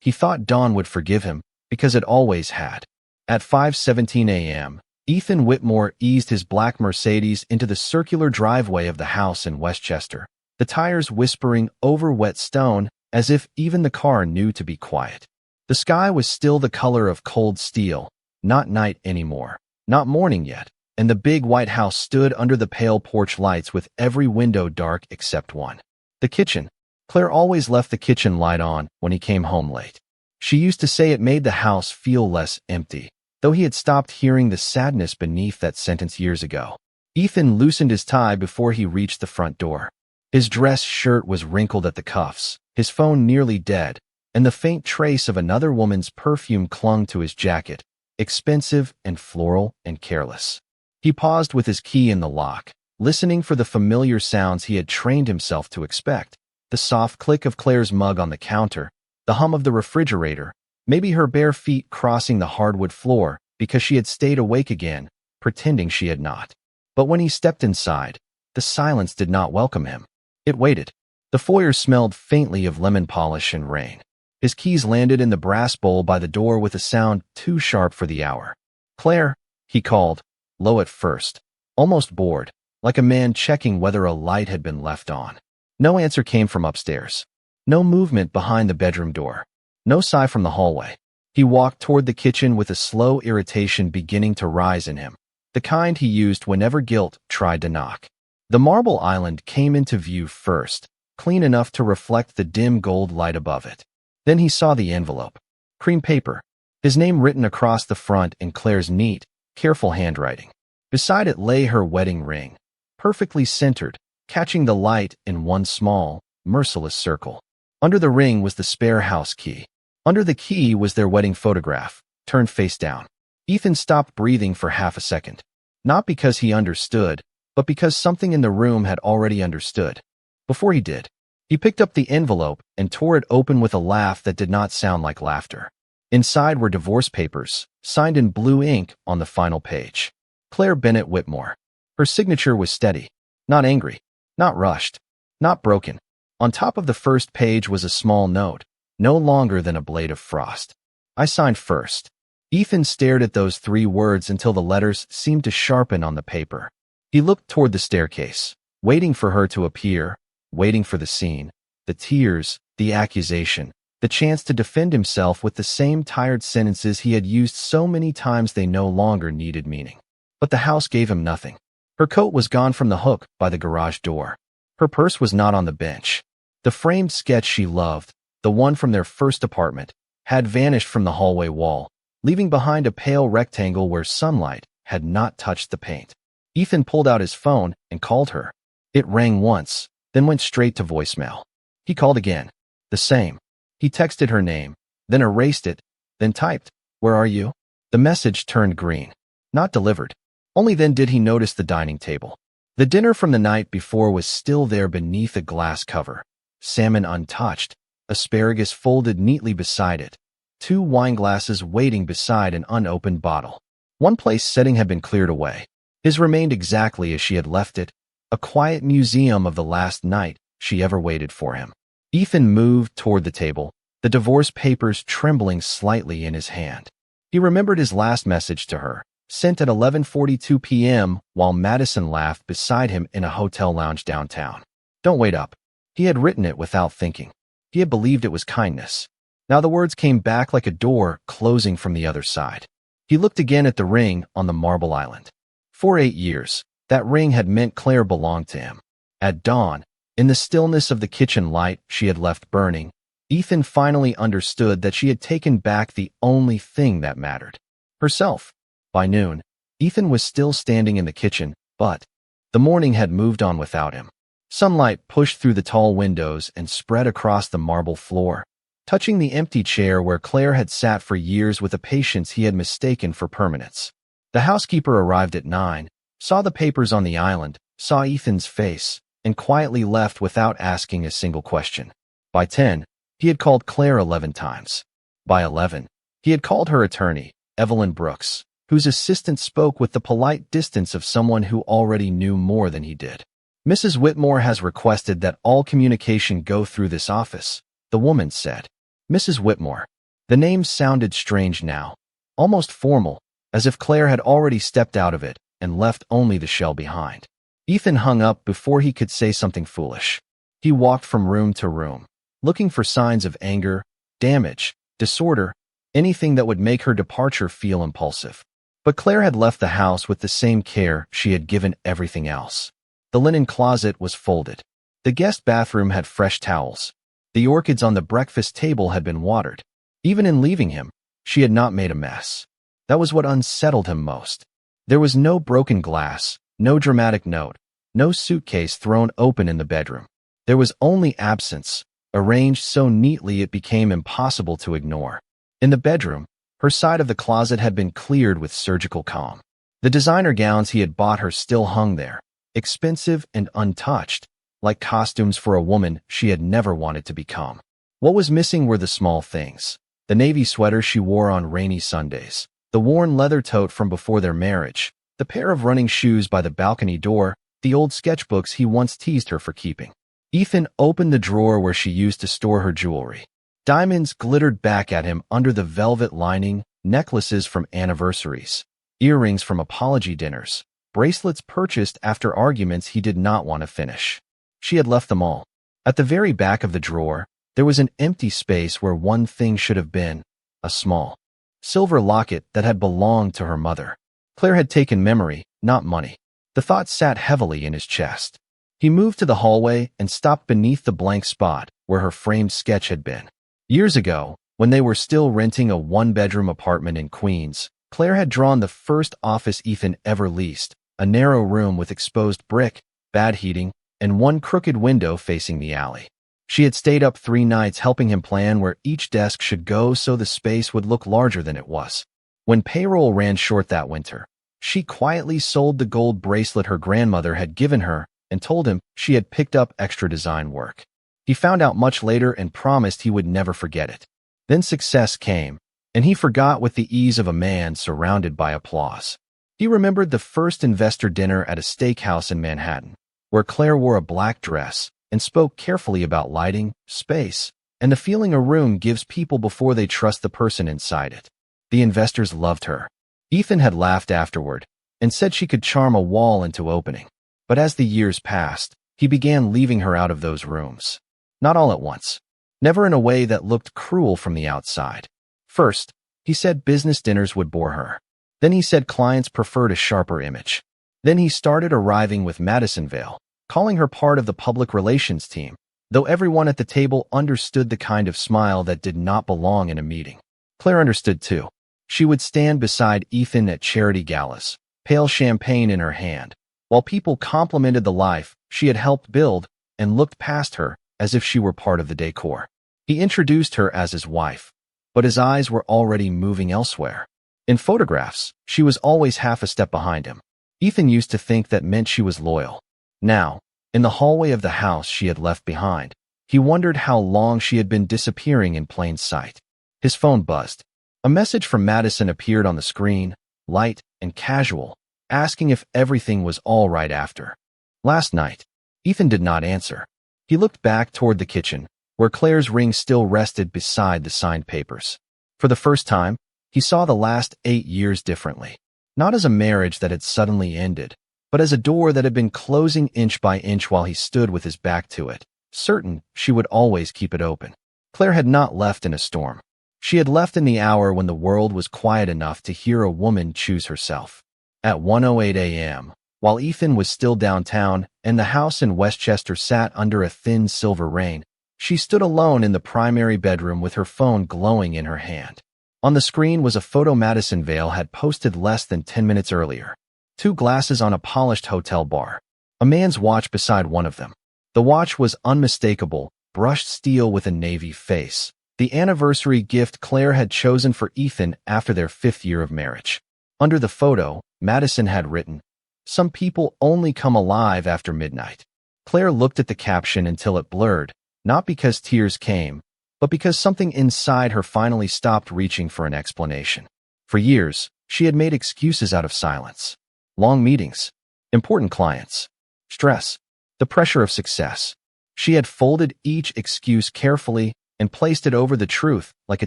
He thought Dawn would forgive him, because it always had. At 5:17 a.m., Ethan Whitmore eased his black Mercedes into the circular driveway of the house in Westchester, the tires whispering over wet stone as if even the car knew to be quiet. The sky was still the color of cold steel, not night anymore, not morning yet, and the big white house stood under the pale porch lights with every window dark except one. The kitchen. Claire always left the kitchen light on when he came home late. She used to say it made the house feel less empty, though he had stopped hearing the sadness beneath that sentence years ago. Ethan loosened his tie before he reached the front door. His dress shirt was wrinkled at the cuffs, his phone nearly dead, and the faint trace of another woman's perfume clung to his jacket, expensive and floral and careless. He paused with his key in the lock, listening for the familiar sounds he had trained himself to expect. The soft click of Claire's mug on the counter, the hum of the refrigerator, maybe her bare feet crossing the hardwood floor because she had stayed awake again, pretending she had not. But when he stepped inside, the silence did not welcome him. It waited. The foyer smelled faintly of lemon polish and rain. His keys landed in the brass bowl by the door with a sound too sharp for the hour. "Claire," he called, low at first, almost bored, like a man checking whether a light had been left on. No answer came from upstairs. No movement behind the bedroom door. No sigh from the hallway. He walked toward the kitchen with a slow irritation beginning to rise in him, the kind he used whenever guilt tried to knock. The marble island came into view first, clean enough to reflect the dim gold light above it. Then he saw the envelope. Cream paper. His name written across the front in Claire's neat, careful handwriting. Beside it lay her wedding ring, perfectly centered, catching the light in one small, merciless circle. Under the ring was the spare house key. Under the key was their wedding photograph, turned face down. Ethan stopped breathing for half a second. Not because he understood, but because something in the room had already understood. Before he did, he picked up the envelope and tore it open with a laugh that did not sound like laughter. Inside were divorce papers, signed in blue ink on the final page. Claire Bennett Whitmore. Her signature was steady, not angry, not rushed, not broken. On top of the first page was a small note, no longer than a blade of frost. "I signed first." Ethan stared at those 3 words until the letters seemed to sharpen on the paper. He looked toward the staircase, waiting for her to appear, waiting for the scene, the tears, the accusation, the chance to defend himself with the same tired sentences he had used so many times they no longer needed meaning. But the house gave him nothing. Her coat was gone from the hook by the garage door. Her purse was not on the bench. The framed sketch she loved, the one from their first apartment, had vanished from the hallway wall, leaving behind a pale rectangle where sunlight had not touched the paint. Ethan pulled out his phone and called her. It rang once, then went straight to voicemail. He called again. The same. He texted her name, then erased it, then typed, "Where are you?" The message turned green. Not delivered. Only then did he notice the dining table. The dinner from the night before was still there beneath a glass cover. Salmon untouched, asparagus folded neatly beside it, 2 wine glasses waiting beside an unopened bottle. One place setting had been cleared away. His remained exactly as she had left it, a quiet museum of the last night she ever waited for him. Ethan moved toward the table, the divorce papers trembling slightly in his hand. He remembered his last message to her, sent at 11:42 p.m. while Madison laughed beside him in a hotel lounge downtown. "Don't wait up." He had written it without thinking. He had believed it was kindness. Now the words came back like a door closing from the other side. He looked again at the ring on the marble island. For 8 years, that ring had meant Claire belonged to him. At dawn, in the stillness of the kitchen light she had left burning, Ethan finally understood that she had taken back the only thing that mattered. Herself. By noon, Ethan was still standing in the kitchen, but the morning had moved on without him. Sunlight pushed through the tall windows and spread across the marble floor, touching the empty chair where Claire had sat for years with a patience he had mistaken for permanence. The housekeeper arrived at 9, saw the papers on the island, saw Ethan's face, and quietly left without asking a single question. By 10, he had called Claire 11 times. By 11, he had called her attorney, Evelyn Brooks, whose assistant spoke with the polite distance of someone who already knew more than he did. "Mrs. Whitmore has requested that all communication go through this office," the woman said. Mrs. Whitmore. The name sounded strange now, almost formal, as if Claire had already stepped out of it and left only the shell behind. Ethan hung up before he could say something foolish. He walked from room to room, looking for signs of anger, damage, disorder, anything that would make her departure feel impulsive. But Claire had left the house with the same care she had given everything else. The linen closet was folded. The guest bathroom had fresh towels. The orchids on the breakfast table had been watered. Even in leaving him, she had not made a mess. That was what unsettled him most. There was no broken glass, no dramatic note, no suitcase thrown open in the bedroom. There was only absence, arranged so neatly it became impossible to ignore. In the bedroom, her side of the closet had been cleared with surgical calm. The designer gowns he had bought her still hung there, expensive and untouched, like costumes for a woman she had never wanted to become. What was missing were the small things. The navy sweater she wore on rainy Sundays, the worn leather tote from before their marriage, the pair of running shoes by the balcony door, the old sketchbooks he once teased her for keeping. Ethan opened the drawer where she used to store her jewelry. Diamonds glittered back at him under the velvet lining, necklaces from anniversaries, earrings from apology dinners, bracelets purchased after arguments he did not want to finish. She had left them all. At the very back of the drawer, there was an empty space where one thing should have been, a small silver locket that had belonged to her mother. Claire had taken memory, not money. The thought sat heavily in his chest. He moved to the hallway and stopped beneath the blank spot where her framed sketch had been. Years ago, when they were still renting a one-bedroom apartment in Queens, Claire had drawn the first office Ethan ever leased, a narrow room with exposed brick, bad heating, and one crooked window facing the alley. She had stayed up 3 nights helping him plan where each desk should go so the space would look larger than it was. When payroll ran short that winter, she quietly sold the gold bracelet her grandmother had given her and told him she had picked up extra design work. He found out much later and promised he would never forget it. Then success came, and he forgot with the ease of a man surrounded by applause. He remembered the first investor dinner at a steakhouse in Manhattan, where Claire wore a black dress and spoke carefully about lighting, space, and the feeling a room gives people before they trust the person inside it. The investors loved her. Ethan had laughed afterward and said she could charm a wall into opening. But as the years passed, he began leaving her out of those rooms. Not all at once. Never in a way that looked cruel from the outside. First, he said business dinners would bore her. Then he said clients preferred a sharper image. Then he started arriving with Madisonville, calling her part of the public relations team, though everyone at the table understood the kind of smile that did not belong in a meeting. Claire understood too. She would stand beside Ethan at charity galas, pale champagne in her hand, while people complimented the life she had helped build and looked past her as if she were part of the decor. He introduced her as his wife, but his eyes were already moving elsewhere. In photographs, she was always half a step behind him. Ethan used to think that meant she was loyal. Now, in the hallway of the house she had left behind, he wondered how long she had been disappearing in plain sight. His phone buzzed. A message from Madison appeared on the screen, light and casual, asking if everything was all right after last night. Ethan did not answer. He looked back toward the kitchen, where Claire's ring still rested beside the signed papers. For the first time, he saw the last 8 years differently. Not as a marriage that had suddenly ended, but as a door that had been closing inch by inch while he stood with his back to it, certain she would always keep it open. Claire had not left in a storm. She had left in the hour when the world was quiet enough to hear a woman choose herself. At 1:08 a.m., while Ethan was still downtown and the house in Westchester sat under a thin silver rain, she stood alone in the primary bedroom with her phone glowing in her hand. On the screen was a photo Madisonville had posted less than 10 minutes earlier. 2 glasses on a polished hotel bar. A man's watch beside one of them. The watch was unmistakable, brushed steel with a navy face. The anniversary gift Claire had chosen for Ethan after their 5th year of marriage. Under the photo, Madison had written, "Some people only come alive after midnight." Claire looked at the caption until it blurred, not because tears came, but because something inside her finally stopped reaching for an explanation. For years, she had made excuses out of silence. Long meetings, important clients, stress, the pressure of success. She had folded each excuse carefully, and placed it over the truth like a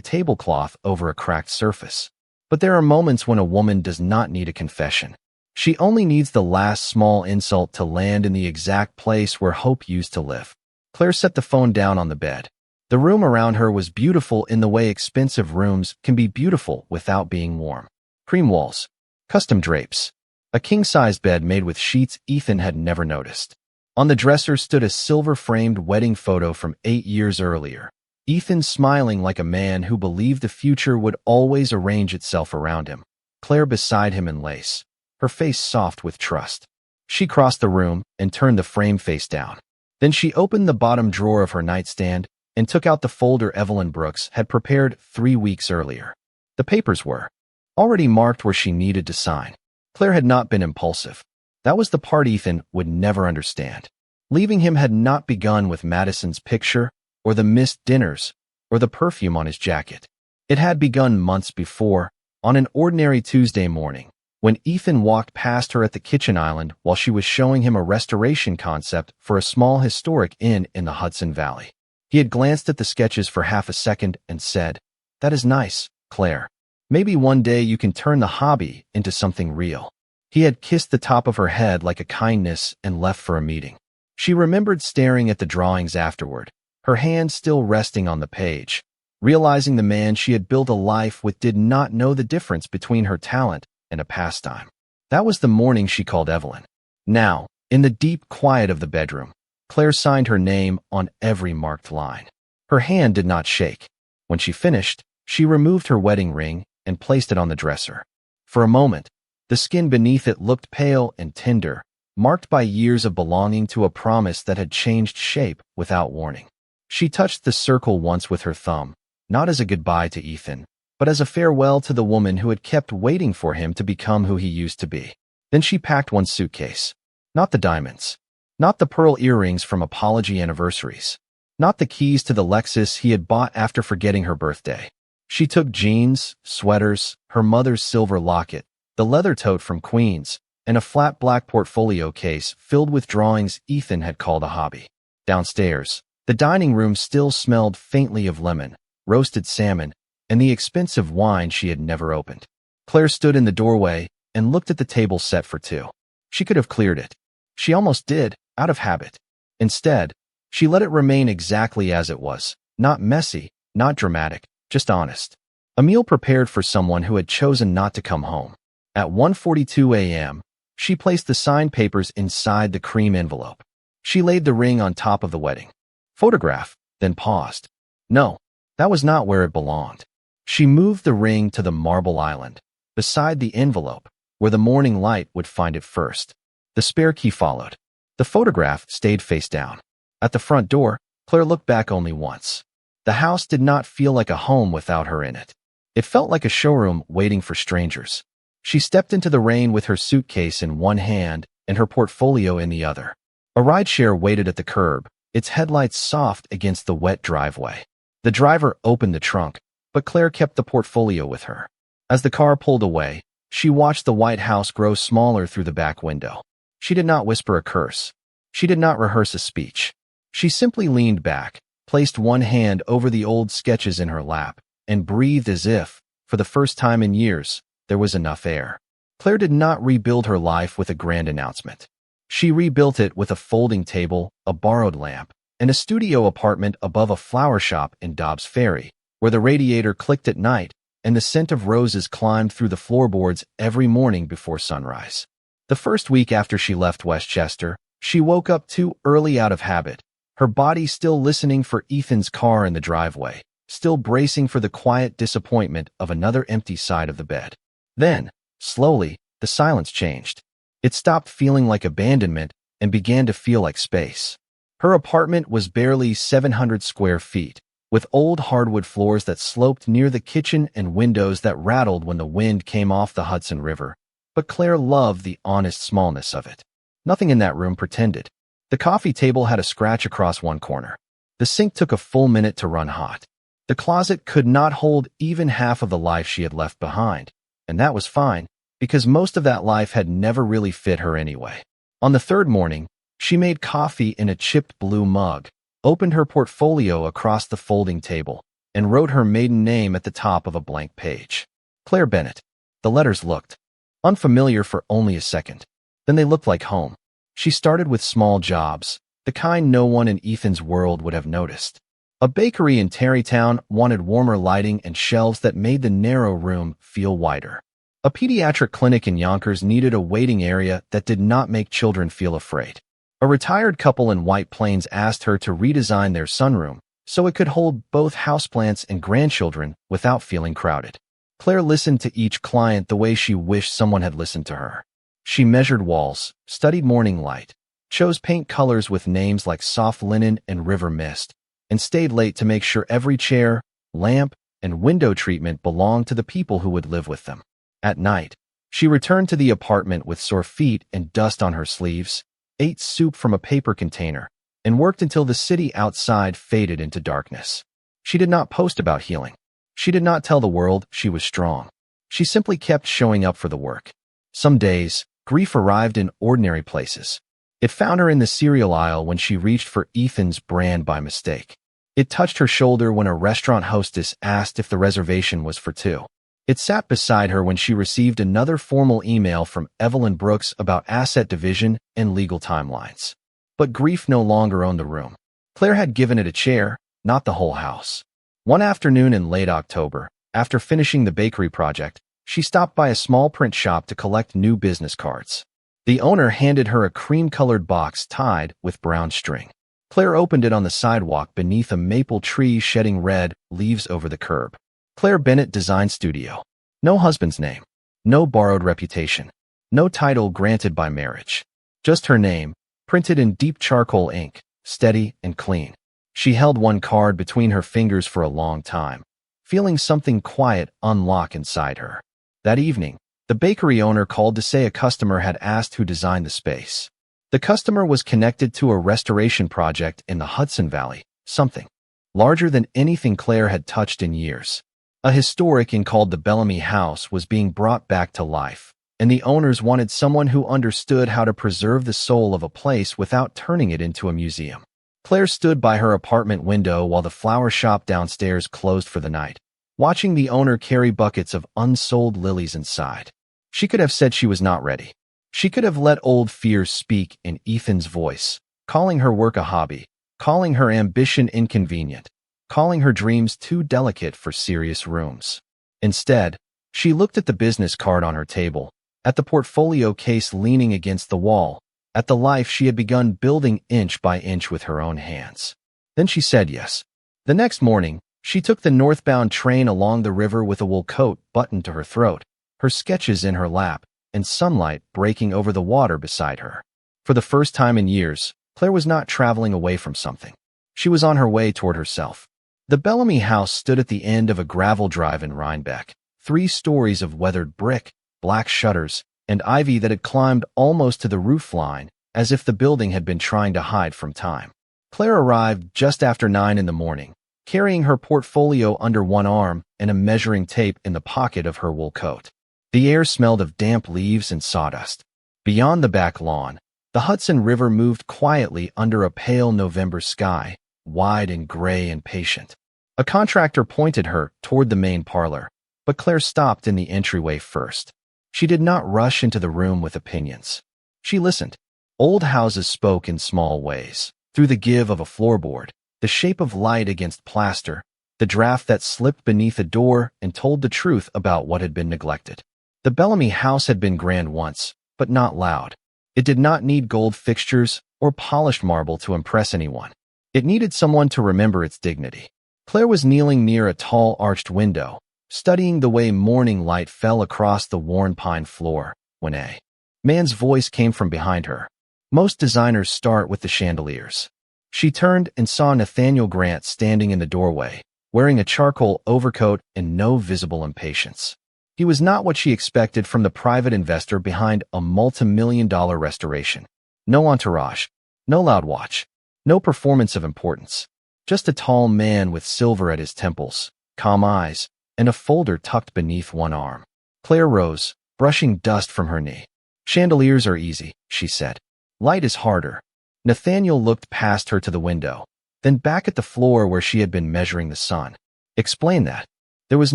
tablecloth over a cracked surface. But there are moments when a woman does not need a confession. She only needs the last small insult to land in the exact place where hope used to live. Claire set the phone down on the bed. The room around her was beautiful in the way expensive rooms can be beautiful without being warm. Cream walls, custom drapes, a king-sized bed made with sheets Ethan had never noticed. On the dresser stood a silver-framed wedding photo from 8 years earlier. Ethan smiling like a man who believed the future would always arrange itself around him. Claire beside him in lace, her face soft with trust. She crossed the room and turned the frame face down. Then she opened the bottom drawer of her nightstand and took out the folder Evelyn Brooks had prepared 3 weeks earlier. The papers were already marked where she needed to sign. Claire had not been impulsive. That was the part Ethan would never understand. Leaving him had not begun with Madison's picture, or the missed dinners, or the perfume on his jacket. It had begun months before, on an ordinary Tuesday morning, when Ethan walked past her at the kitchen island while she was showing him a restoration concept for a small historic inn in the Hudson Valley. He had glanced at the sketches for half a second and said, "That is nice, Claire. Maybe one day you can turn the hobby into something real." He had kissed the top of her head like a kindness and left for a meeting. She remembered staring at the drawings afterward, her hand still resting on the page, realizing the man she had built a life with did not know the difference between her talent and a pastime. That was the morning she called Evelyn. Now, in the deep quiet of the bedroom, Claire signed her name on every marked line. Her hand did not shake. When she finished, she removed her wedding ring and placed it on the dresser. For a moment, the skin beneath it looked pale and tender, marked by years of belonging to a promise that had changed shape without warning. She touched the circle once with her thumb, not as a goodbye to Ethan, but as a farewell to the woman who had kept waiting for him to become who he used to be. Then she packed one suitcase. Not the diamonds. Not the pearl earrings from apology anniversaries. Not the keys to the Lexus he had bought after forgetting her birthday. She took jeans, sweaters, her mother's silver locket, the leather tote from Queens, and a flat black portfolio case filled with drawings Ethan had called a hobby. Downstairs, the dining room still smelled faintly of lemon, roasted salmon, and the expensive wine she had never opened. Claire stood in the doorway and looked at the table set for two. She could have cleared it. She almost did, out of habit. Instead, she let it remain exactly as it was, not messy, not dramatic, just honest. A meal prepared for someone who had chosen not to come home. At 1:42 a.m., she placed the signed papers inside the cream envelope. She laid the ring on top of the wedding photograph, then paused. No, that was not where it belonged. She moved the ring to the marble island, beside the envelope, where the morning light would find it first. The spare key followed. The photograph stayed face down. At the front door, Claire looked back only once. The house did not feel like a home without her in it. It felt like a showroom waiting for strangers. She stepped into the rain with her suitcase in one hand and her portfolio in the other. A rideshare waited at the curb, its headlights soft against the wet driveway. The driver opened the trunk, but Claire kept the portfolio with her. As the car pulled away, she watched the white house grow smaller through the back window. She did not whisper a curse. She did not rehearse a speech. She simply leaned back, placed one hand over the old sketches in her lap, and breathed as if, for the first time in years, there was enough air. Claire did not rebuild her life with a grand announcement. She rebuilt it with a folding table, a borrowed lamp, and a studio apartment above a flower shop in Dobbs Ferry, where the radiator clicked at night and the scent of roses climbed through the floorboards every morning before sunrise. The first week after she left Westchester, she woke up too early out of habit, her body still listening for Ethan's car in the driveway, still bracing for the quiet disappointment of another empty side of the bed. Then, slowly, the silence changed. It stopped feeling like abandonment and began to feel like space. Her apartment was barely 700 square feet, with old hardwood floors that sloped near the kitchen and windows that rattled when the wind came off the Hudson River. But Claire loved the honest smallness of it. Nothing in that room pretended. The coffee table had a scratch across one corner. The sink took a full minute to run hot. The closet could not hold even half of the life she had left behind, and that was fine, because most of that life had never really fit her anyway. On the third morning, she made coffee in a chipped blue mug, opened her portfolio across the folding table, and wrote her maiden name at the top of a blank page. Claire Bennett. The letters looked unfamiliar for only a second. Then they looked like home. She started with small jobs, the kind no one in Ethan's world would have noticed. A bakery in Tarrytown wanted warmer lighting and shelves that made the narrow room feel wider. A pediatric clinic in Yonkers needed a waiting area that did not make children feel afraid. A retired couple in White Plains asked her to redesign their sunroom so it could hold both houseplants and grandchildren without feeling crowded. Claire listened to each client the way she wished someone had listened to her. She measured walls, studied morning light, chose paint colors with names like soft linen and river mist, and stayed late to make sure every chair, lamp, and window treatment belonged to the people who would live with them. At night, she returned to the apartment with sore feet and dust on her sleeves, ate soup from a paper container, and worked until the city outside faded into darkness. She did not post about healing. She did not tell the world she was strong. She simply kept showing up for the work. Some days, grief arrived in ordinary places. It found her in the cereal aisle when she reached for Ethan's brand by mistake. It touched her shoulder when a restaurant hostess asked if the reservation was for two. It sat beside her when she received another formal email from Evelyn Brooks about asset division and legal timelines. But grief no longer owned the room. Claire had given it a chair, not the whole house. One afternoon in late October, after finishing the bakery project, she stopped by a small print shop to collect new business cards. The owner handed her a cream-colored box tied with brown string. Claire opened it on the sidewalk beneath a maple tree shedding red leaves over the curb. Claire Bennett Design Studio. No husband's name. No borrowed reputation. No title granted by marriage. Just her name, printed in deep charcoal ink, steady and clean. She held one card between her fingers for a long time, feeling something quiet unlock inside her. That evening, the bakery owner called to say a customer had asked who designed the space. The customer was connected to a restoration project in the Hudson Valley, something larger than anything Claire had touched in years. A historic inn called the Bellamy House was being brought back to life, and the owners wanted someone who understood how to preserve the soul of a place without turning it into a museum. Claire stood by her apartment window while the flower shop downstairs closed for the night, watching the owner carry buckets of unsold lilies inside. She could have said she was not ready. She could have let old fears speak in Ethan's voice, calling her work a hobby, calling her ambition inconvenient, calling her dreams too delicate for serious rooms. Instead, she looked at the business card on her table, at the portfolio case leaning against the wall, at the life she had begun building inch by inch with her own hands. Then she said yes. The next morning, she took the northbound train along the river with a wool coat buttoned to her throat, her sketches in her lap, and sunlight breaking over the water beside her. For the first time in years, Claire was not traveling away from something. She was on her way toward herself. The Bellamy House stood at the end of a gravel drive in Rhinebeck, 3 stories of weathered brick, black shutters, and ivy that had climbed almost to the roof line, as if the building had been trying to hide from time. Claire arrived just after 9 in the morning, carrying her portfolio under one arm and a measuring tape in the pocket of her wool coat. The air smelled of damp leaves and sawdust. Beyond the back lawn, the Hudson River moved quietly under a pale November sky, wide and gray and patient. A contractor pointed her toward the main parlor, but Claire stopped in the entryway first. She did not rush into the room with opinions. She listened. Old houses spoke in small ways, through the give of a floorboard, the shape of light against plaster, the draft that slipped beneath a door and told the truth about what had been neglected. The Bellamy House had been grand once, but not loud. It did not need gold fixtures or polished marble to impress anyone. It needed someone to remember its dignity. Claire was kneeling near a tall arched window, studying the way morning light fell across the worn pine floor, when a man's voice came from behind her. Most designers start with the chandeliers. She turned and saw Nathaniel Grant standing in the doorway, wearing a charcoal overcoat and no visible impatience. He was not what she expected from the private investor behind a multi-million-dollar restoration. No entourage, no loud watch, no performance of importance. Just a tall man with silver at his temples, calm eyes, and a folder tucked beneath one arm. Claire rose, brushing dust from her knee. "Chandeliers are easy," she said. "Light is harder." Nathaniel looked past her to the window. then back at the floor where she had been measuring the sun. Explain that. There was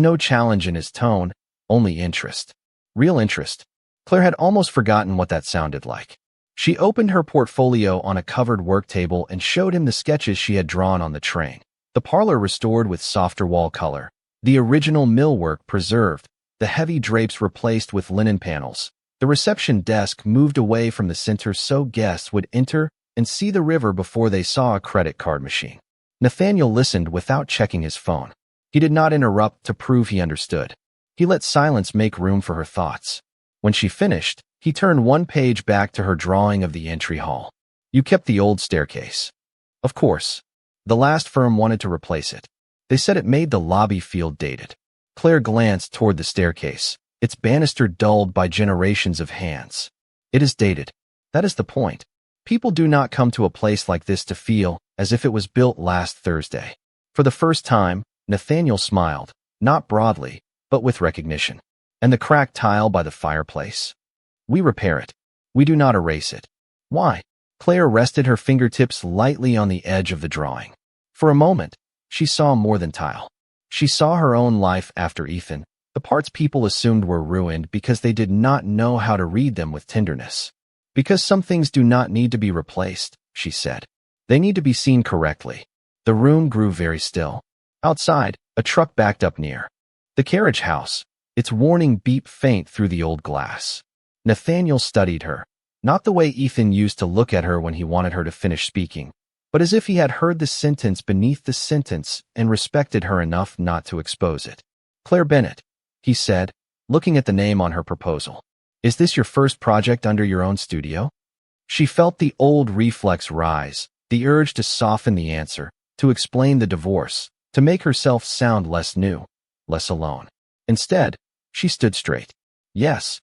no challenge in his tone, only interest. Real interest. Claire had almost forgotten what that sounded like. She opened her portfolio on a covered work table and showed him the sketches she had drawn on the train. The parlor restored with softer wall color, the original millwork preserved, the heavy drapes replaced with linen panels. The reception desk moved away from the center so guests would enter and see the river before they saw a credit card machine. Nathaniel listened without checking his phone. He did not interrupt to prove he understood. He let silence make room for her thoughts. When she finished, he turned one page back to her drawing of the entry hall. You kept the old staircase. Of course. The last firm wanted to replace it. They said it made the lobby feel dated. Claire glanced toward the staircase, its banister dulled by generations of hands. It is dated. That is the point. People do not come to a place like this to feel as if it was built last Thursday. For the first time, Nathaniel smiled, not broadly, but with recognition. And the cracked tile by the fireplace? We repair it. We do not erase it. Why? Claire rested her fingertips lightly on the edge of the drawing. For a moment, she saw more than tile. She saw her own life after Ethan, the parts people assumed were ruined because they did not know how to read them with tenderness. Because some things do not need to be replaced, she said. They need to be seen correctly. The room grew very still. Outside, a truck backed up near the carriage house, its warning beep faint through the old glass. Nathaniel studied her, not the way Ethan used to look at her when he wanted her to finish speaking, but as if he had heard the sentence beneath the sentence and respected her enough not to expose it. Claire Bennett, he said, looking at the name on her proposal. Is this your first project under your own studio? She felt the old reflex rise, the urge to soften the answer, to explain the divorce, to make herself sound less new, less alone. Instead, she stood straight. Yes.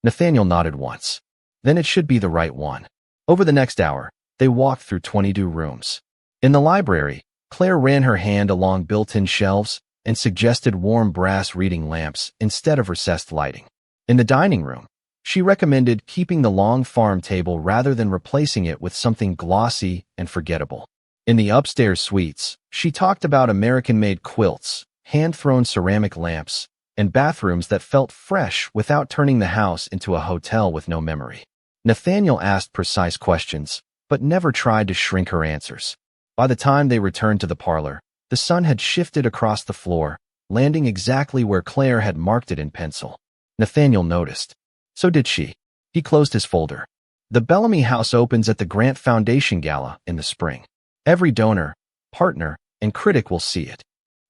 Nathaniel nodded once. Then it should be the right one. Over the next hour, they walked through 22 rooms. In the library, Claire ran her hand along built-in shelves and suggested warm brass reading lamps instead of recessed lighting. In the dining room, she recommended keeping the long farm table rather than replacing it with something glossy and forgettable. In the upstairs suites, she talked about American-made quilts, hand-thrown ceramic lamps, and bathrooms that felt fresh without turning the house into a hotel with no memory. Nathaniel asked precise questions, but never tried to shrink her answers. By the time they returned to the parlor, the sun had shifted across the floor, landing exactly where Claire had marked it in pencil. Nathaniel noticed. So did she. He closed his folder. The Bellamy House opens at the Grant Foundation Gala in the spring. Every donor, partner, and critic will see it.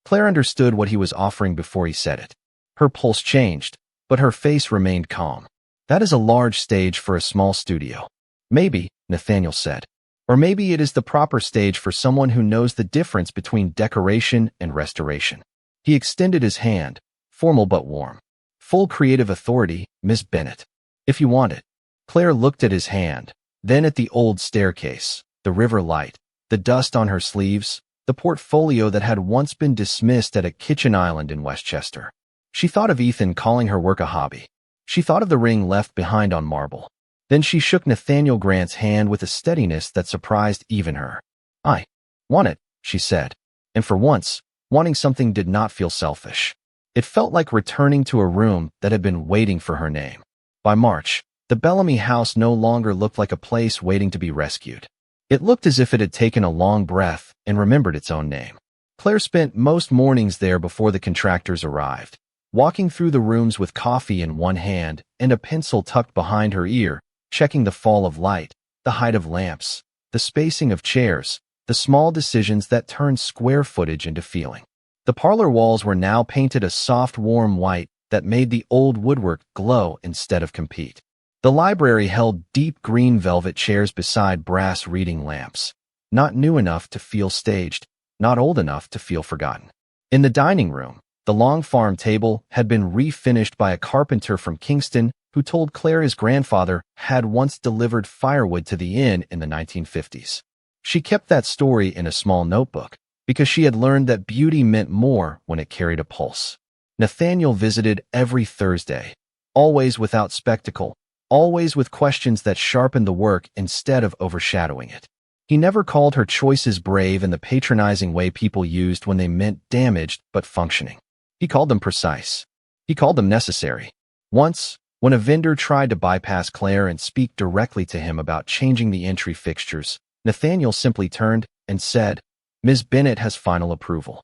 Claire understood what he was offering before he said it. Her pulse changed, but her face remained calm. That is a large stage for a small studio. Maybe, Nathaniel said. Or maybe it is the proper stage for someone who knows the difference between decoration and restoration. He extended his hand, formal but warm. Full creative authority, Miss Bennett. If you want it. Claire looked at his hand, then at the old staircase, the river light, the dust on her sleeves, the portfolio that had once been dismissed at a kitchen island in Westchester. She thought of Ethan calling her work a hobby. She thought of the ring left behind on marble. Then she shook Nathaniel Grant's hand with a steadiness that surprised even her. I want it, she said. And for once, wanting something did not feel selfish. It felt like returning to a room that had been waiting for her name. By March, the Bellamy House no longer looked like a place waiting to be rescued. It looked as if it had taken a long breath and remembered its own name. Claire spent most mornings there before the contractors arrived, walking through the rooms with coffee in one hand and a pencil tucked behind her ear, checking the fall of light, the height of lamps, the spacing of chairs, the small decisions that turned square footage into feeling. The parlor walls were now painted a soft, warm white that made the old woodwork glow instead of compete. The library held deep green velvet chairs beside brass reading lamps, not new enough to feel staged, not old enough to feel forgotten. In the dining room, the long farm table had been refinished by a carpenter from Kingston who told Claire his grandfather had once delivered firewood to the inn in the 1950s. She kept that story in a small notebook because she had learned that beauty meant more when it carried a pulse. Nathaniel visited every Thursday, always without spectacle, always with questions that sharpened the work instead of overshadowing it. He never called her choices brave in the patronizing way people used when they meant damaged but functioning. He called them precise. He called them necessary. Once, when a vendor tried to bypass Claire and speak directly to him about changing the entry fixtures, Nathaniel simply turned and said, "Ms. Bennett has final approval."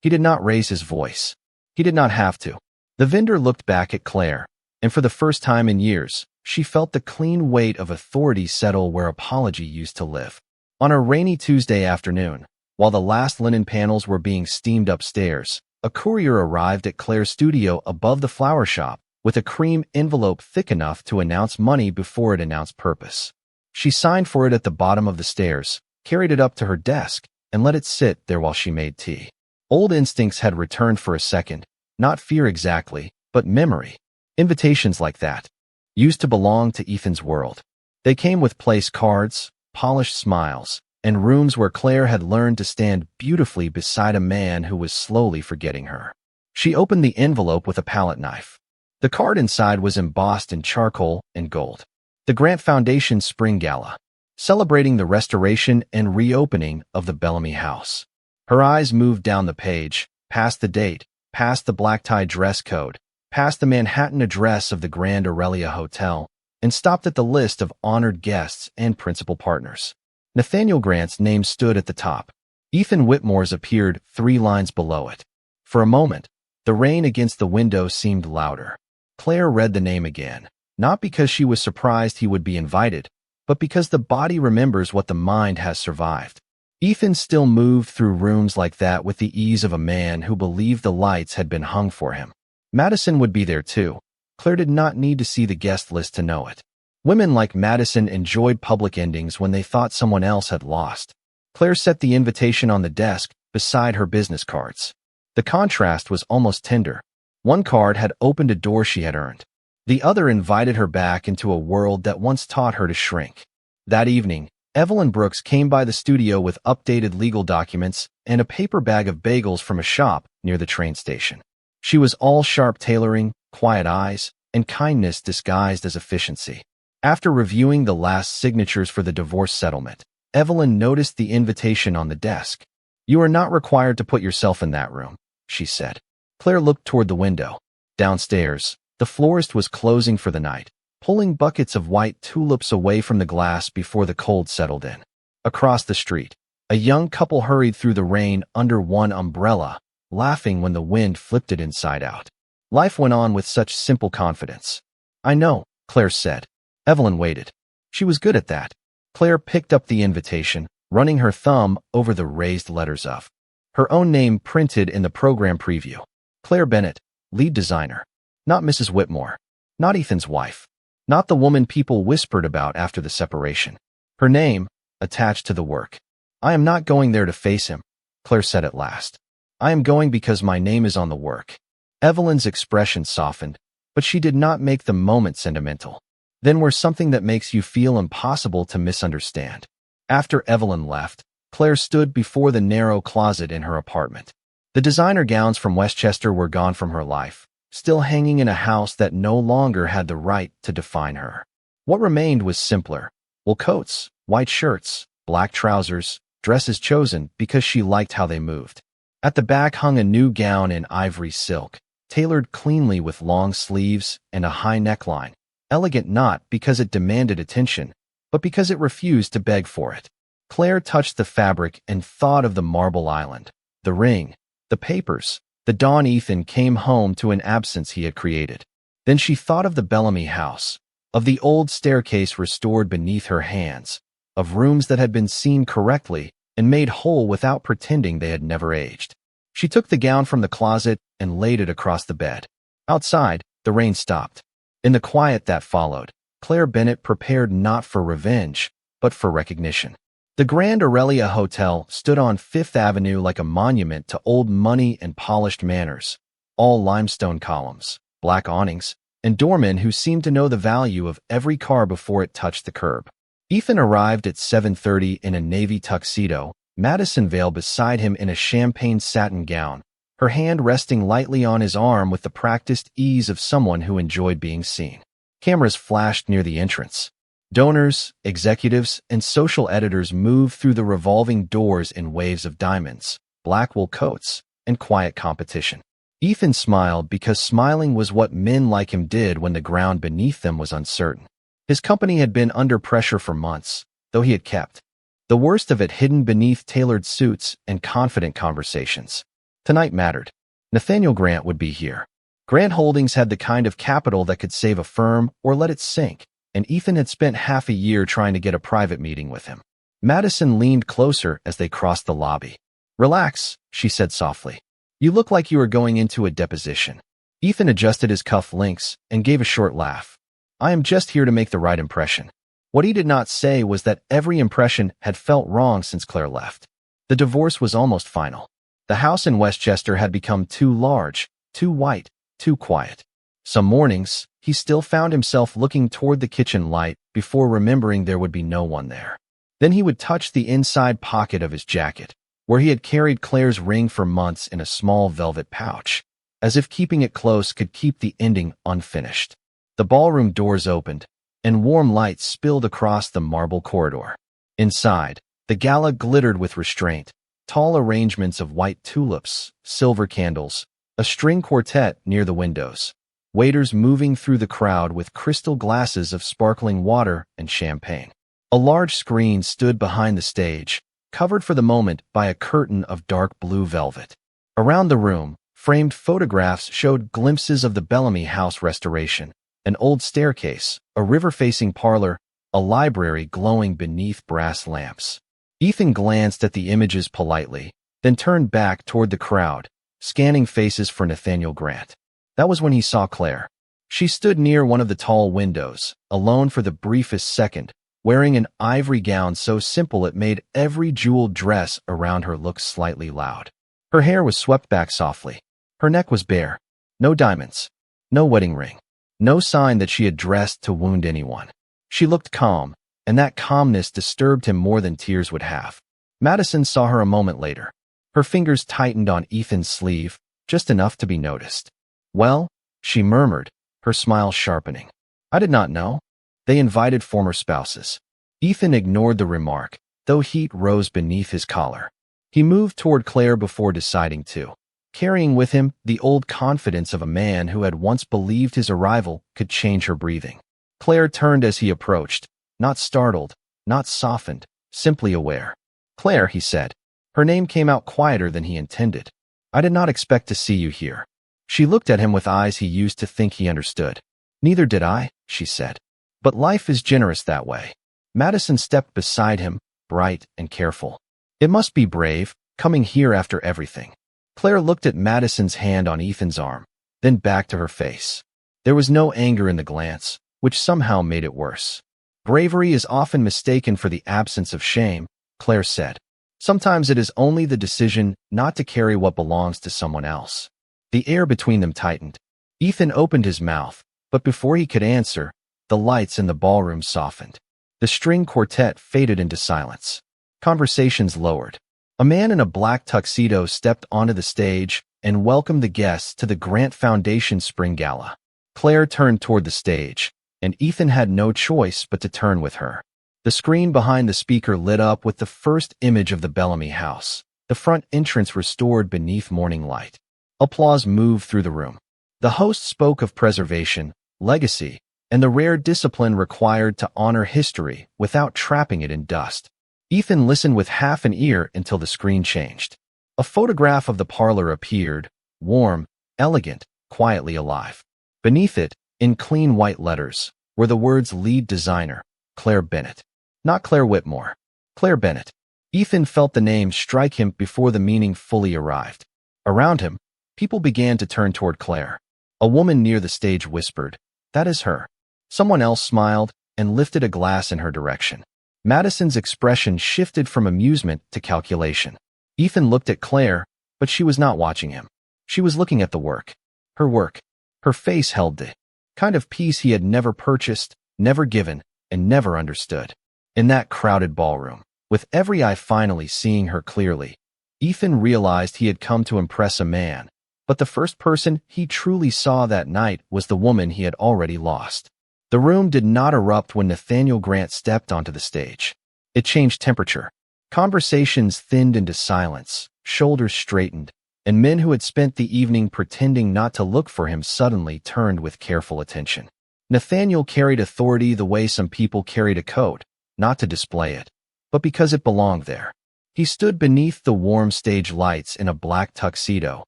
He did not raise his voice. He did not have to. The vendor looked back at Claire, and for the first time in years, she felt the clean weight of authority settle where apology used to live. On a rainy Tuesday afternoon, while the last linen panels were being steamed upstairs, a courier arrived at Claire's studio above the flower shop with a cream envelope thick enough to announce money before it announced purpose. She signed for it at the bottom of the stairs, carried it up to her desk, and let it sit there while she made tea. Old instincts had returned for a second, not fear exactly, but memory. Invitations like that used to belong to Ethan's world. They came with place cards, polished smiles, and rooms where Claire had learned to stand beautifully beside a man who was slowly forgetting her. She opened the envelope with a palette knife. The card inside was embossed in charcoal and gold. The Grant Foundation Spring Gala, celebrating the restoration and reopening of the Bellamy House. Her eyes moved down the page, past the date, past the black-tie dress code, past the Manhattan address of the Grand Aurelia Hotel, and stopped at the list of honored guests and principal partners. Nathaniel Grant's name stood at the top. Ethan Whitmore's appeared 3 lines below it. For a moment, the rain against the window seemed louder. Claire read the name again, not because she was surprised he would be invited, but because the body remembers what the mind has survived. Ethan still moved through rooms like that with the ease of a man who believed the lights had been hung for him. Madison would be there too. Claire did not need to see the guest list to know it. Women like Madison enjoyed public endings when they thought someone else had lost. Claire set the invitation on the desk beside her business cards. The contrast was almost tender. One card had opened a door she had earned. The other invited her back into a world that once taught her to shrink. That evening, Evelyn Brooks came by the studio with updated legal documents and a paper bag of bagels from a shop near the train station. She was all sharp tailoring, quiet eyes, and kindness disguised as efficiency. After reviewing the last signatures for the divorce settlement, Evelyn noticed the invitation on the desk. "You are not required to put yourself in that room," she said. Claire looked toward the window. Downstairs, the florist was closing for the night, pulling buckets of white tulips away from the glass before the cold settled in. Across the street, a young couple hurried through the rain under one umbrella, laughing when the wind flipped it inside out. Life went on with such simple confidence. "I know," Claire said. Evelyn waited. She was good at that. Claire picked up the invitation, running her thumb over the raised letters of her own name printed in the program preview. Claire Bennett, lead designer. Not Mrs. Whitmore. Not Ethan's wife. Not the woman people whispered about after the separation. Her name, attached to the work. "I am not going there to face him," Claire said at last. "I am going because my name is on the work." Evelyn's expression softened, but she did not make the moment sentimental. Then we're something that makes you feel impossible to misunderstand. After Evelyn left, Claire stood before the narrow closet in her apartment. The designer gowns from Westchester were gone from her life, still hanging in a house that no longer had the right to define her. What remained was simpler: wool coats, white shirts, black trousers, dresses chosen because she liked how they moved. At the back hung a new gown in ivory silk, tailored cleanly with long sleeves and a high neckline, elegant not because it demanded attention, but because it refused to beg for it. Claire touched the fabric and thought of the marble island, the ring, the papers, the dawn Ethan came home to an absence he had created. Then she thought of the Bellamy House, of the old staircase restored beneath her hands, of rooms that had been seen correctly and made whole without pretending they had never aged. She took the gown from the closet and laid it across the bed. Outside, the rain stopped. In the quiet that followed, Claire Bennett prepared not for revenge, but for recognition. The Grand Aurelia Hotel stood on Fifth Avenue like a monument to old money and polished manners, all limestone columns, black awnings, and doormen who seemed to know the value of every car before it touched the curb. Ethan arrived at 7:30 in a navy tuxedo, Madison Vale beside him in a champagne satin gown, her hand resting lightly on his arm with the practiced ease of someone who enjoyed being seen. Cameras flashed near the entrance. Donors, executives, and social editors moved through the revolving doors in waves of diamonds, black wool coats, and quiet competition. Ethan smiled because smiling was what men like him did when the ground beneath them was uncertain. His company had been under pressure for months, though he had kept the worst of it hidden beneath tailored suits and confident conversations. Tonight mattered. Nathaniel Grant would be here. Grant Holdings had the kind of capital that could save a firm or let it sink, and Ethan had spent half a year trying to get a private meeting with him. Madison leaned closer as they crossed the lobby. "Relax," she said softly. "You look like you are going into a deposition." Ethan adjusted his cuff links and gave a short laugh. "I am just here to make the right impression." What he did not say was that every impression had felt wrong since Claire left. The divorce was almost final. The house in Westchester had become too large, too white, too quiet. Some mornings, he still found himself looking toward the kitchen light before remembering there would be no one there. Then he would touch the inside pocket of his jacket, where he had carried Claire's ring for months in a small velvet pouch, as if keeping it close could keep the ending unfinished. The ballroom doors opened, and warm light spilled across the marble corridor. Inside, the gala glittered with restraint, tall arrangements of white tulips, silver candles, a string quartet near the windows, waiters moving through the crowd with crystal glasses of sparkling water and champagne. A large screen stood behind the stage, covered for the moment by a curtain of dark blue velvet. Around the room, framed photographs showed glimpses of the Bellamy House restoration, an old staircase, a river-facing parlor, a library glowing beneath brass lamps. Ethan glanced at the images politely, then turned back toward the crowd, scanning faces for Nathaniel Grant. That was when he saw Claire. She stood near one of the tall windows, alone for the briefest second, wearing an ivory gown so simple it made every jeweled dress around her look slightly loud. Her hair was swept back softly. Her neck was bare. No diamonds. No wedding ring. No sign that she had dressed to wound anyone. She looked calm, and that calmness disturbed him more than tears would have. Madison saw her a moment later. Her fingers tightened on Ethan's sleeve, just enough to be noticed. "Well," she murmured, her smile sharpening. "I did not know. They invited former spouses." Ethan ignored the remark, though heat rose beneath his collar. He moved toward Claire before deciding to, carrying with him the old confidence of a man who had once believed his arrival could change her breathing. Claire turned as he approached, not startled, not softened, simply aware. "Claire," he said. Her name came out quieter than he intended. "I did not expect to see you here." She looked at him with eyes he used to think he understood. "Neither did I," she said. "But life is generous that way." Madison stepped beside him, bright and careful. "It must be brave, coming here after everything." Claire looked at Madison's hand on Ethan's arm, then back to her face. There was no anger in the glance, which somehow made it worse. "Bravery is often mistaken for the absence of shame," Claire said. "Sometimes it is only the decision not to carry what belongs to someone else." The air between them tightened. Ethan opened his mouth, but before he could answer, the lights in the ballroom softened. The string quartet faded into silence. Conversations lowered. A man in a black tuxedo stepped onto the stage and welcomed the guests to the Grant Foundation Spring Gala. Claire turned toward the stage, and Ethan had no choice but to turn with her. The screen behind the speaker lit up with the first image of the Bellamy House, the front entrance restored beneath morning light. Applause moved through the room. The host spoke of preservation, legacy, and the rare discipline required to honor history without trapping it in dust. Ethan listened with half an ear until the screen changed. A photograph of the parlor appeared, warm, elegant, quietly alive. Beneath it, in clean white letters, were the words "Lead Designer, Claire Bennett." Not Claire Whitmore. Claire Bennett. Ethan felt the name strike him before the meaning fully arrived. Around him, people began to turn toward Claire. A woman near the stage whispered, "That is her." Someone else smiled and lifted a glass in her direction. Madison's expression shifted from amusement to calculation. Ethan looked at Claire, but she was not watching him. She was looking at the work. Her work. Her face held the kind of peace he had never purchased, never given, and never understood. In that crowded ballroom, with every eye finally seeing her clearly, Ethan realized he had come to impress a man, but the first person he truly saw that night was the woman he had already lost. The room did not erupt when Nathaniel Grant stepped onto the stage. It changed temperature. Conversations thinned into silence, shoulders straightened, and men who had spent the evening pretending not to look for him suddenly turned with careful attention. Nathaniel carried authority the way some people carried a coat, not to display it, but because it belonged there. He stood beneath the warm stage lights in a black tuxedo,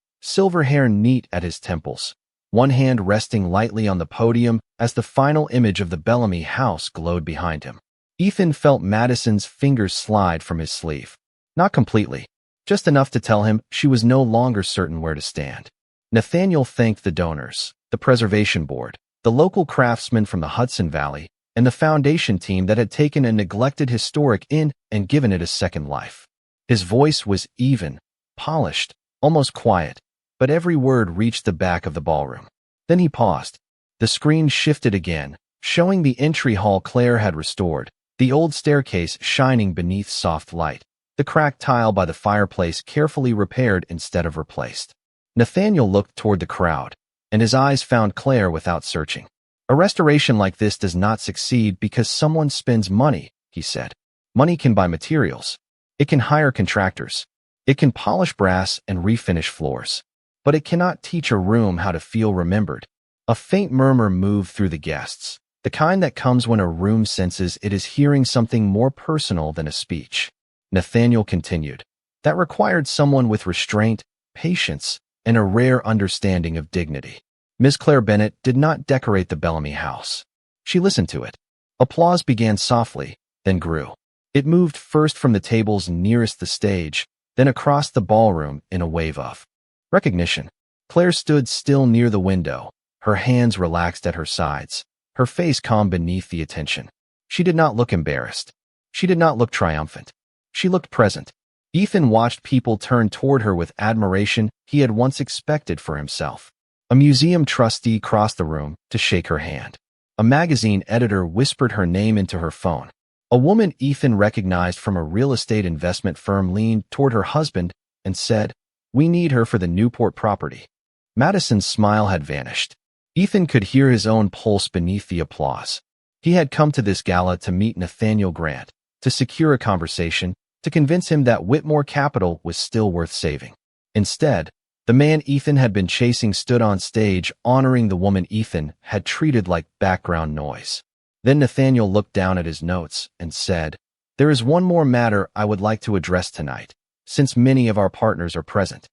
silver hair neat at his temples, one hand resting lightly on the podium as the final image of the Bellamy House glowed behind him. Ethan felt Madison's fingers slide from his sleeve. Not completely, just enough to tell him she was no longer certain where to stand. Nathaniel thanked the donors, the preservation board, the local craftsmen from the Hudson Valley, and the foundation team that had taken a neglected historic inn and given it a second life. His voice was even, polished, almost quiet, but every word reached the back of the ballroom. Then he paused. The screen shifted again, showing the entry hall Claire had restored, the old staircase shining beneath soft light, the cracked tile by the fireplace carefully repaired instead of replaced. Nathaniel looked toward the crowd, and his eyes found Claire without searching. A restoration like this does not succeed because someone spends money, he said. Money can buy materials. It can hire contractors. It can polish brass and refinish floors. But it cannot teach a room how to feel remembered. A faint murmur moved through the guests, the kind that comes when a room senses it is hearing something more personal than a speech. Nathaniel continued. That required someone with restraint, patience, and a rare understanding of dignity. Miss Claire Bennett did not decorate the Bellamy House. She listened to it. Applause began softly, then grew. It moved first from the tables nearest the stage, then across the ballroom in a wave of recognition. Claire stood still near the window, her hands relaxed at her sides, her face calm beneath the attention. She did not look embarrassed. She did not look triumphant. She looked present. Ethan watched people turn toward her with admiration he had once expected for himself. A museum trustee crossed the room to shake her hand. A magazine editor whispered her name into her phone. A woman Ethan recognized from a real estate investment firm leaned toward her husband and said, "We need her for the Newport property." Madison's smile had vanished. Ethan could hear his own pulse beneath the applause. He had come to this gala to meet Nathaniel Grant, to secure a conversation, to convince him that Whitmore Capital was still worth saving. Instead, the man Ethan had been chasing stood on stage honoring the woman Ethan had treated like background noise. Then Nathaniel looked down at his notes and said, "There is one more matter I would like to address tonight, since many of our partners are present."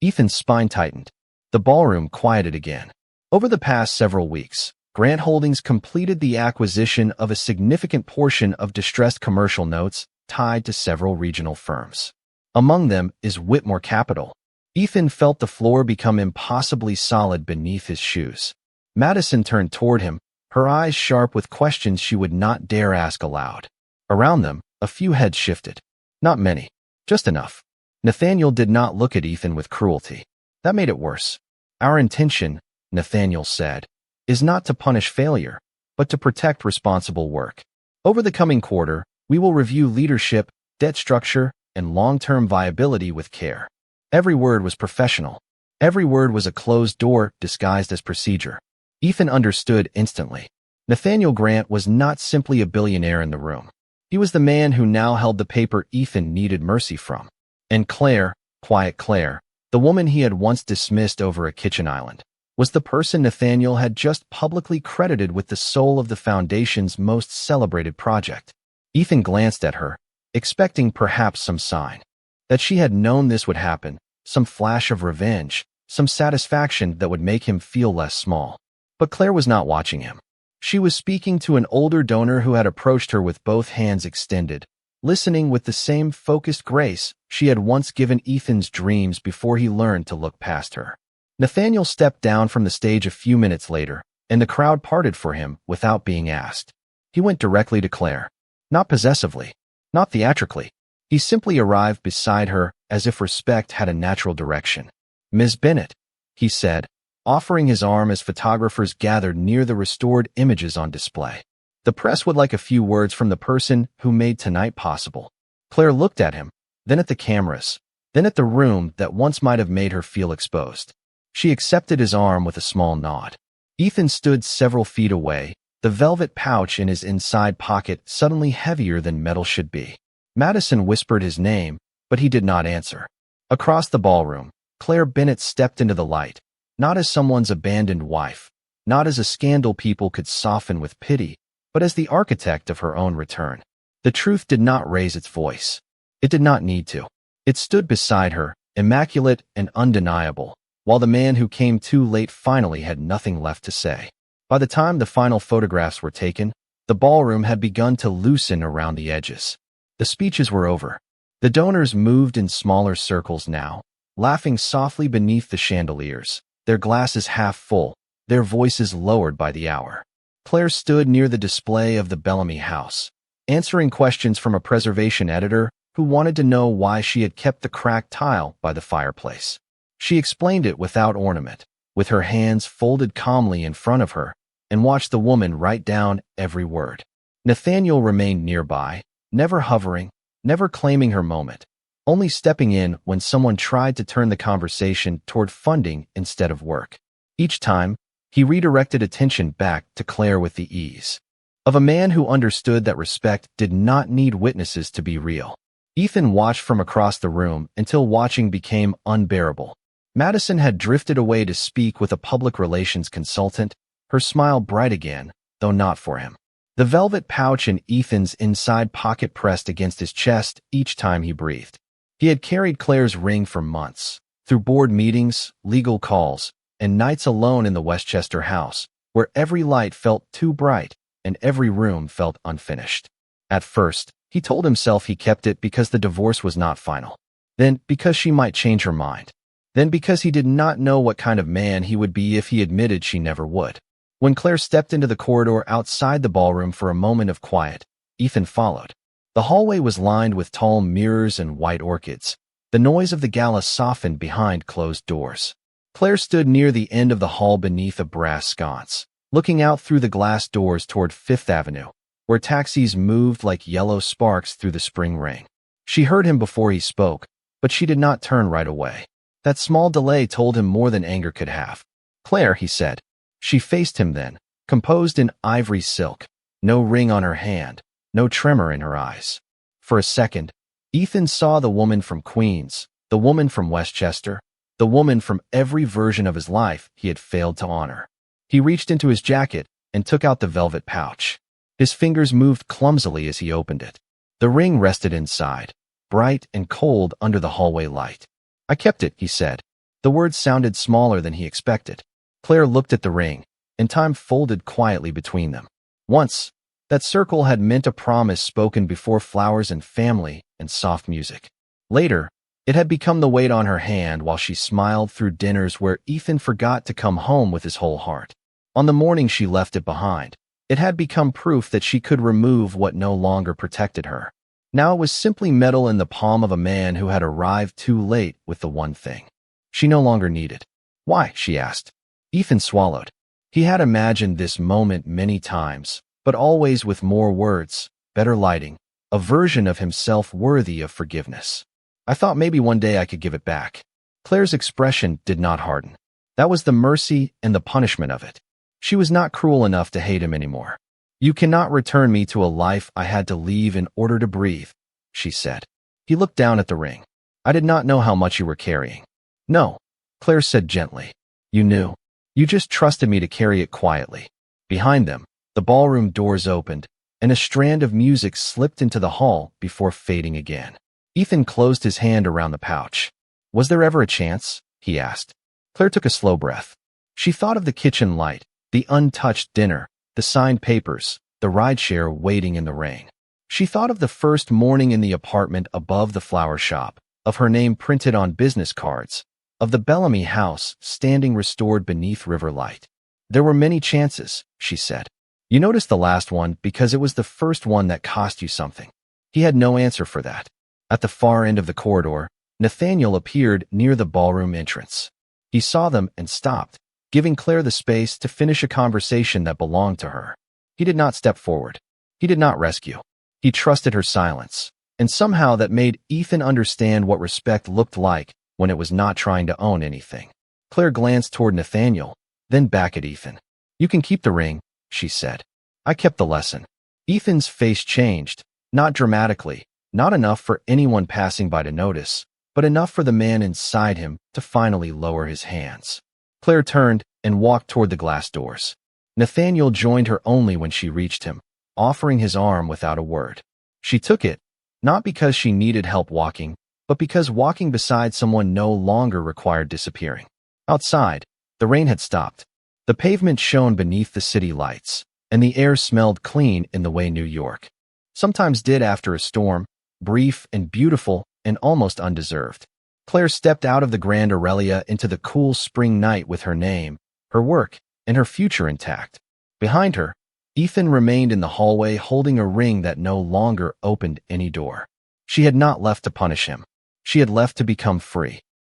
Ethan's spine tightened. The ballroom quieted again. Over the past several weeks, Grant Holdings completed the acquisition of a significant portion of distressed commercial notes tied to several regional firms. Among them is Whitmore Capital. Ethan felt the floor become impossibly solid beneath his shoes. Madison turned toward him, her eyes sharp with questions she would not dare ask aloud. Around them, a few heads shifted. Not many, just enough. Nathaniel did not look at Ethan with cruelty. That made it worse. "Our intention," Nathaniel said, "is not to punish failure, but to protect responsible work. Over the coming quarter, we will review leadership, debt structure, and long-term viability with care." Every word was professional. Every word was a closed door disguised as procedure. Ethan understood instantly. Nathaniel Grant was not simply a billionaire in the room. He was the man who now held the paper Ethan needed mercy from. And Claire, quiet Claire, the woman he had once dismissed over a kitchen island, was the person Nathaniel had just publicly credited with the soul of the Foundation's most celebrated project. Ethan glanced at her, expecting perhaps some sign. That she had known this would happen, some flash of revenge, some satisfaction that would make him feel less small. But Claire was not watching him. She was speaking to an older donor who had approached her with both hands extended, listening with the same focused grace she had once given Ethan's dreams before he learned to look past her. Nathaniel stepped down from the stage a few minutes later, and the crowd parted for him without being asked. He went directly to Claire. Not possessively, not theatrically. He simply arrived beside her as if respect had a natural direction. "Ms. Bennett," he said, offering his arm as photographers gathered near the restored images on display. "The press would like a few words from the person who made tonight possible." Claire looked at him, then at the cameras, then at the room that once might have made her feel exposed. She accepted his arm with a small nod. Ethan stood several feet away, the velvet pouch in his inside pocket suddenly heavier than metal should be. Madison whispered his name, but he did not answer. Across the ballroom, Claire Bennett stepped into the light, not as someone's abandoned wife, not as a scandal people could soften with pity, but as the architect of her own return. The truth did not raise its voice. It did not need to. It stood beside her, immaculate and undeniable, while the man who came too late finally had nothing left to say. By the time the final photographs were taken, the ballroom had begun to loosen around the edges. The speeches were over. The donors moved in smaller circles now, laughing softly beneath the chandeliers, their glasses half full, their voices lowered by the hour. Claire stood near the display of the Bellamy House, answering questions from a preservation editor who wanted to know why she had kept the cracked tile by the fireplace. She explained it without ornament, with her hands folded calmly in front of her, and watched the woman write down every word. Nathaniel remained nearby, never hovering, never claiming her moment, only stepping in when someone tried to turn the conversation toward funding instead of work. Each time, he redirected attention back to Claire with the ease of a man who understood that respect did not need witnesses to be real. Ethan watched from across the room until watching became unbearable. Madison had drifted away to speak with a public relations consultant, her smile bright again, though not for him. The velvet pouch in Ethan's inside pocket pressed against his chest each time he breathed. He had carried Claire's ring for months, through board meetings, legal calls, and nights alone in the Westchester house, where every light felt too bright and every room felt unfinished. At first, he told himself he kept it because the divorce was not final. Then because she might change her mind. Then because he did not know what kind of man he would be if he admitted she never would. When Claire stepped into the corridor outside the ballroom for a moment of quiet, Ethan followed. The hallway was lined with tall mirrors and white orchids. The noise of the gala softened behind closed doors. Claire stood near the end of the hall beneath a brass sconce, looking out through the glass doors toward Fifth Avenue, where taxis moved like yellow sparks through the spring rain. She heard him before he spoke, but she did not turn right away. That small delay told him more than anger could have. "Claire," he said. She faced him then, composed in ivory silk, no ring on her hand, no tremor in her eyes. For a second, Ethan saw the woman from Queens, the woman from Westchester, the woman from every version of his life he had failed to honor. He reached into his jacket and took out the velvet pouch. His fingers moved clumsily as he opened it. The ring rested inside, bright and cold under the hallway light. "I kept it," he said. The words sounded smaller than he expected. Claire looked at the ring, and time folded quietly between them. Once, that circle had meant a promise spoken before flowers and family and soft music. Later, it had become the weight on her hand while she smiled through dinners where Ethan forgot to come home with his whole heart. On the morning she left it behind, it had become proof that she could remove what no longer protected her. Now it was simply metal in the palm of a man who had arrived too late with the one thing she no longer needed. "Why?" she asked. Ethan swallowed. He had imagined this moment many times, but always with more words, better lighting, a version of himself worthy of forgiveness. "I thought maybe one day I could give it back." Claire's expression did not harden. That was the mercy and the punishment of it. She was not cruel enough to hate him anymore. "You cannot return me to a life I had to leave in order to breathe," she said. He looked down at the ring. "I did not know how much you were carrying." "No," Claire said gently. "You knew. You just trusted me to carry it quietly." Behind them, the ballroom doors opened, and a strand of music slipped into the hall before fading again. Ethan closed his hand around the pouch. "Was there ever a chance?" he asked. Claire took a slow breath. She thought of the kitchen light, the untouched dinner, the signed papers, the rideshare waiting in the rain. She thought of the first morning in the apartment above the flower shop, of her name printed on business cards, of the Bellamy House standing restored beneath river light. "There were many chances," she said. "You noticed the last one because it was the first one that cost you something." He had no answer for that. At the far end of the corridor, Nathaniel appeared near the ballroom entrance. He saw them and stopped, giving Claire the space to finish a conversation that belonged to her. He did not step forward. He did not rescue. He trusted her silence, and somehow that made Ethan understand what respect looked like when it was not trying to own anything. Claire glanced toward Nathaniel, then back at Ethan. "You can keep the ring," she said. I kept the lesson. Ethan's face changed, not dramatically, not enough for anyone passing by to notice, but enough for the man inside him to finally lower his hands. Claire turned and walked toward the glass doors. Nathaniel joined her only when she reached him, offering his arm without a word. She took it, not because she needed help walking, but because walking beside someone no longer required disappearing. Outside, the rain had stopped. The pavement shone beneath the city lights, and the air smelled clean in the way New York sometimes did after a storm, brief and beautiful and almost undeserved. Claire stepped out of the Grand Aurelia into the cool spring night with her name, her work, and her future intact. Behind her, Ethan remained in the hallway holding a ring that no longer opened any door. She had not left to punish him. She had left to become free.